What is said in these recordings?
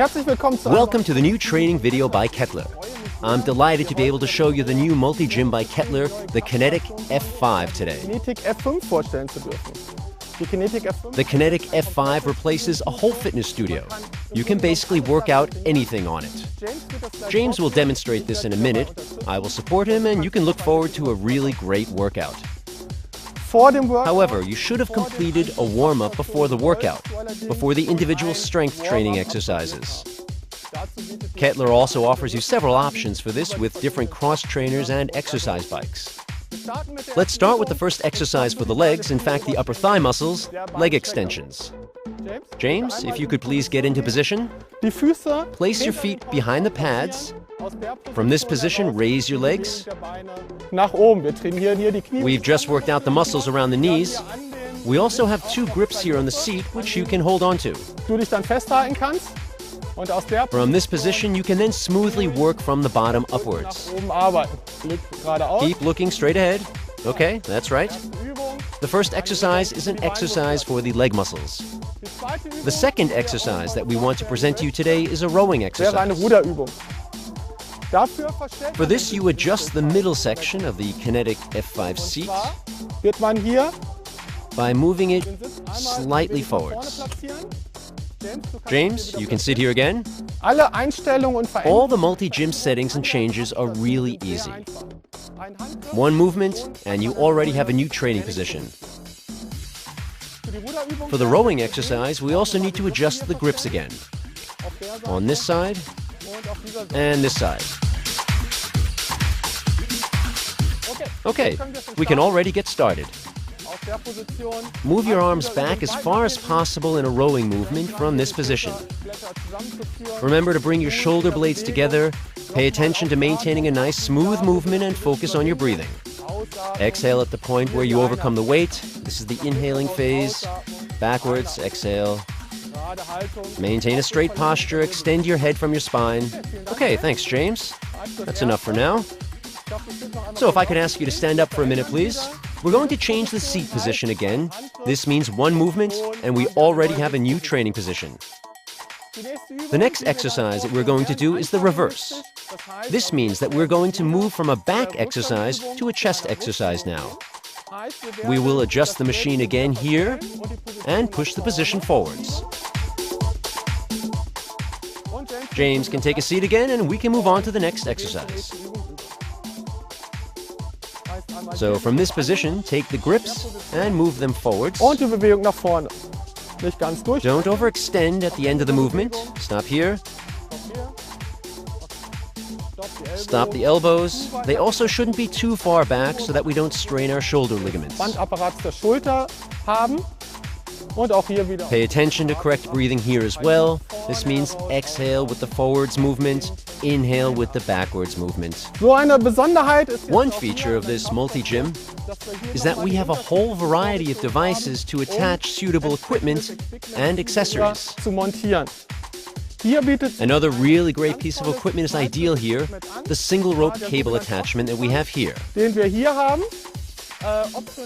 Welcome to the new training video by Kettler. I'm delighted to be able to show you the new multi-gym by Kettler, the Kinetic F5 today. The Kinetic F5 replaces a whole fitness studio. You can basically work out anything on it. James will demonstrate this in a minute. I will support him and you can look forward to a really great workout. However, you should have completed a warm-up before the workout, before the individual strength training exercises. Kettler also offers you several options for this with different cross-trainers and exercise bikes. Let's start with the first exercise for the legs, in fact the upper thigh muscles, leg extensions. James, if you could please get into position. Place your feet behind the pads. From this position, raise your legs. We've just worked out the muscles around the knees. We also have two grips here on the seat, which you can hold on to. From this position, you can then smoothly work from the bottom upwards. Keep looking straight ahead. Okay, that's right. The first exercise is an exercise for the leg muscles. The second exercise that we want to present to you today is a rowing exercise. For this, you adjust the middle section of the Kinetic F5 seat by moving it slightly forwards. James, you can sit here again. All the multi-gym settings and changes are really easy. One movement, and you already have a new training position. For the rowing exercise, we also need to adjust the grips again. On this side, and this side. Okay, we can already get started. Move your arms back as far as possible in a rowing movement from this position. Remember to bring your shoulder blades together, pay attention to maintaining a nice smooth movement and focus on your breathing. Exhale at the point where you overcome the weight. This is the inhaling phase. Backwards, exhale. Maintain a straight posture, extend your head from your spine. Okay, thanks James. That's enough for now. So if I could ask you to stand up for a minute, please. We're going to change the seat position again. This means one movement, and we already have a new training position. The next exercise that we're going to do is the reverse. This means that we're going to move from a back exercise to a chest exercise now. We will adjust the machine again here and push the position forwards. James can take a seat again and we can move on to the next exercise. So from this position, take the grips and move them forwards. Don't overextend at the end of the movement. Stop here. Stop the elbows. They also shouldn't be too far back so that we don't strain our shoulder ligaments. Pay attention to correct breathing here as well. This means exhale with the forwards movement, inhale with the backwards movement. One feature of this multi-gym is that we have a whole variety of devices to attach suitable equipment and accessories. Another really great piece of equipment is ideal here, the single rope cable attachment that we have here.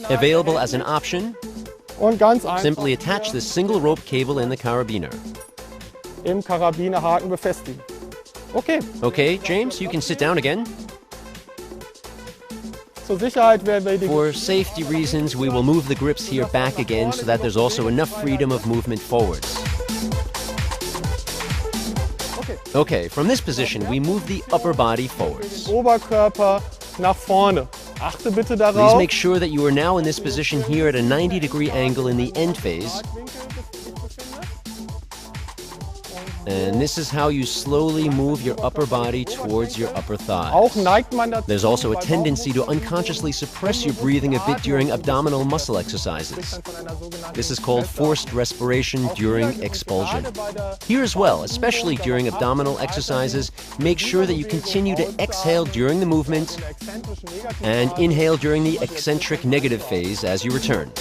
Available as an option, simply attach this single rope cable in the carabiner. Okay, James, you can sit down again. For safety reasons, we will move the grips here back again so that there's also enough freedom of movement forwards. Okay, from this position, we move the upper body forwards. Please make sure that you are now in this position here at a 90-degree angle in the end phase. And this is how you slowly move your upper body towards your upper thighs. There's also a tendency to unconsciously suppress your breathing a bit during abdominal muscle exercises. This is called forced respiration during expulsion. Here as well, especially during abdominal exercises, make sure that you continue to exhale during the movement and inhale during the eccentric negative phase as you return.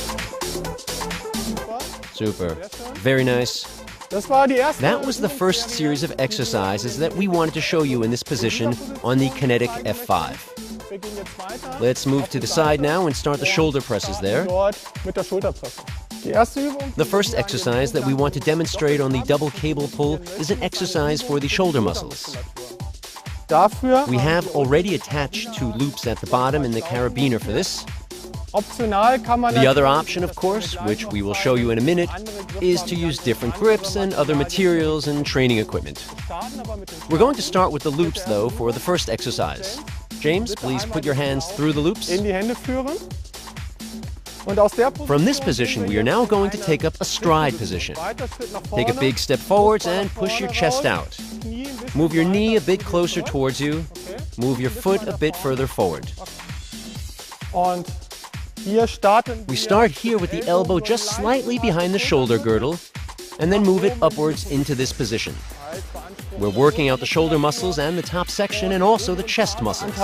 Super. Very nice. That was the first series of exercises that we wanted to show you in this position on the Kinetic F5. Let's move to the side now and start the shoulder presses there. The first exercise that we want to demonstrate on the double cable pull is an exercise for the shoulder muscles. We have already attached 2 loops at the bottom in the carabiner for this. The other option, of course, which we will show you in a minute, is to use different grips and other materials and training equipment. We're going to start with the loops, though, for the first exercise. James, please put your hands through the loops. From this position, we are now going to take up a stride position. Take a big step forwards and push your chest out. Move your knee a bit closer towards you. Move your foot a bit further forward. We start here with the elbow just slightly behind the shoulder girdle, and then move it upwards into this position. We're working out the shoulder muscles and the top section and also the chest muscles.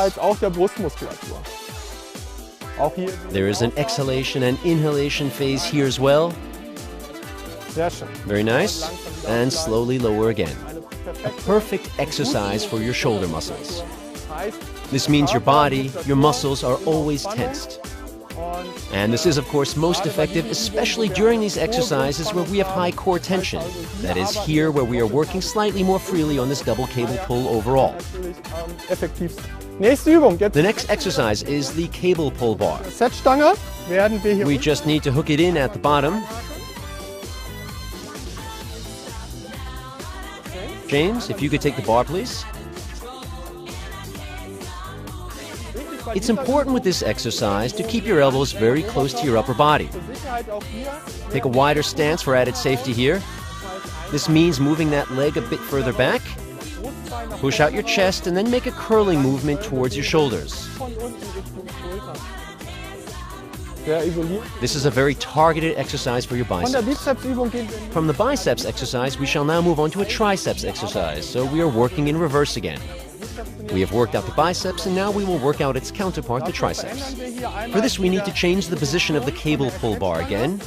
There is an exhalation and inhalation phase here as well. Very nice. And slowly lower again. A perfect exercise for your shoulder muscles. This means your body, your muscles are always tensed. And this is, of course, most effective, especially during these exercises where we have high core tension. That is, here where we are working slightly more freely on this double cable pull overall. The next exercise is the cable pull bar. We just need to hook it in at the bottom. James, if you could take the bar, please. It's important with this exercise to keep your elbows very close to your upper body. Take a wider stance for added safety here. This means moving that leg a bit further back. Push out your chest and then make a curling movement towards your shoulders. This is a very targeted exercise for your biceps. From the biceps exercise, we shall now move on to a triceps exercise, so we are working in reverse again. We have worked out the biceps, and now we will work out its counterpart, the triceps. For this, we need to change the position of the cable pull bar again.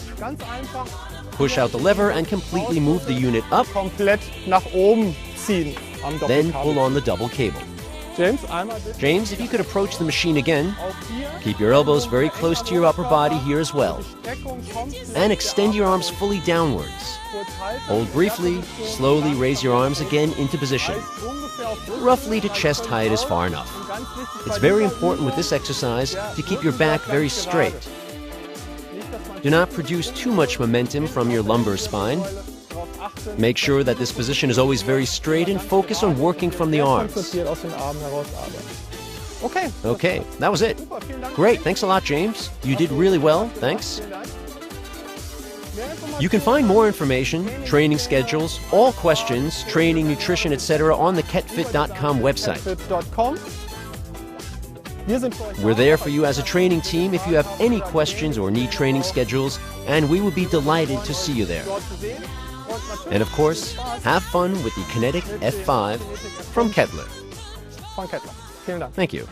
Push out the lever and completely move the unit up. Then pull on the double cable. James, if you could approach the machine again. Keep your elbows very close to your upper body here as well. And extend your arms fully downwards. Hold briefly, slowly raise your arms again into position. Roughly to chest height is far enough. It's very important with this exercise to keep your back very straight. Do not produce too much momentum from your lumbar spine. Make sure that this position is always very straight and focus on working from the arms. Okay, that was it. Great, thanks a lot, James. You did really well, thanks. You can find more information, training schedules, all questions, training, nutrition, etc. on the kettfit.com website. We're there for you as a training team if you have any questions or need training schedules, and we would be delighted to see you there. And of course, have fun with the Kinetic F5 from Kettler. Thank you.